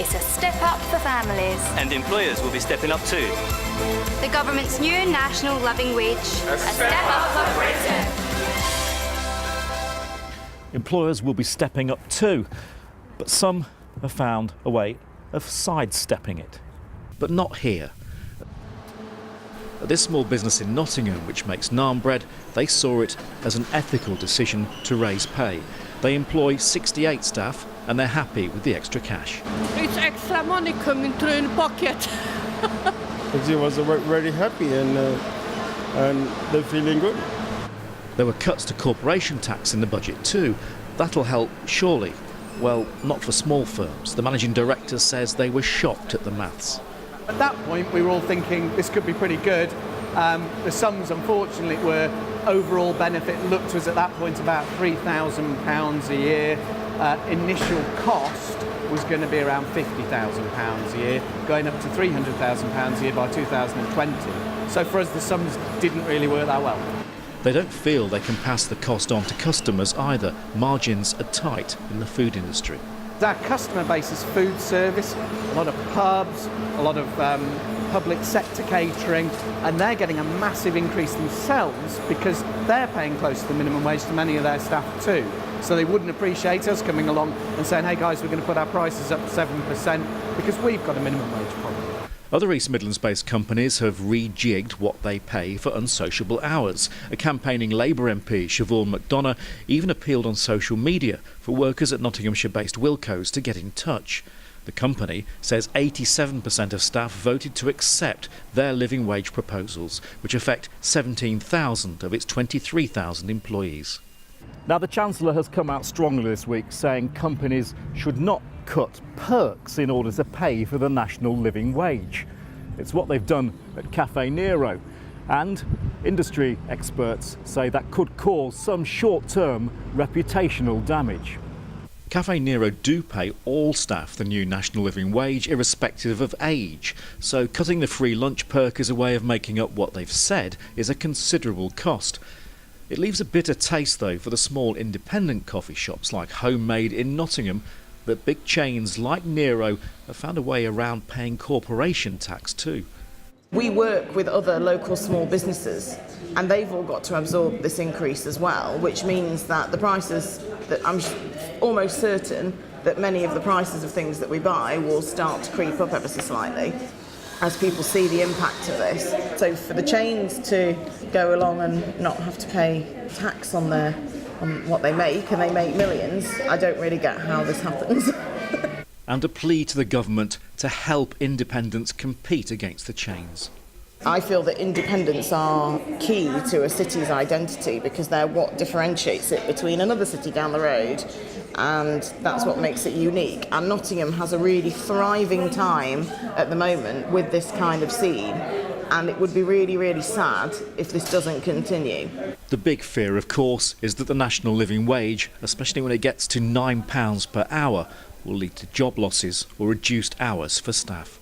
It's a step up for families. And employers will be stepping up too. The government's new national living wage. A step up for Britain. Employers will be stepping up too, but some have found a way of sidestepping it. But not here. At this small business in Nottingham, which makes naan bread, they saw it as an ethical decision to raise pay. They employ 68 staff and they're happy with the extra cash. It's extra money coming through in the pocket. They was very happy and they're feeling good. There were cuts to corporation tax in the budget too. That'll help, surely. Well, not for small firms. The managing director says they were shocked at the maths. At that point, we were all thinking this could be pretty good. The sums, unfortunately, were overall benefit looked to us at that point about £3,000 a year. Initial cost was going to be around £50,000 a year, going up to £300,000 a year by 2020. So for us, the sums didn't really work that well. They don't feel they can pass the cost on to customers either. Margins are tight in the food industry. Our customer base is food service, a lot of pubs, a lot of public sector catering, and they're getting a massive increase themselves because they're paying close to the minimum wage to many of their staff too. So they wouldn't appreciate us coming along and saying, hey guys, we're going to put our prices up 7% because we've got a minimum wage problem. Other East Midlands-based companies have rejigged what they pay for unsociable hours. A campaigning Labour MP, Siobhan McDonough, even appealed on social media for workers at Nottinghamshire-based Wilko's to get in touch. The company says 87% of staff voted to accept their living wage proposals, which affect 17,000 of its 23,000 employees. Now, the Chancellor has come out strongly this week saying companies should not cut perks in order to pay for the national living wage. It's what they've done at Cafe Nero, and industry experts say that could cause some short-term reputational damage. Cafe Nero do pay all staff the new national living wage irrespective of age, so cutting the free lunch perk as a way of making up what they've said is a considerable cost. It leaves a bitter taste though for the small independent coffee shops like Homemade in Nottingham, but big chains like Nero have found a way around paying corporation tax too. We work with other local small businesses and they've all got to absorb this increase as well, which means that the prices, that I'm almost certain that many of the prices of things that we buy will start to creep up ever so slightly as people see the impact of this. So for the chains to go along and not have to pay tax on what they make, and they make millions, I don't really get how this happens. And a plea to the government to help independents compete against the chains. I feel that independents are key to a city's identity because they're what differentiates it between another city down the road, and that's what makes it unique. And Nottingham has a really thriving time at the moment with this kind of scene, and it would be really, really sad if this doesn't continue. The big fear, of course, is that the national living wage, especially when it gets to £9 per hour, will lead to job losses or reduced hours for staff.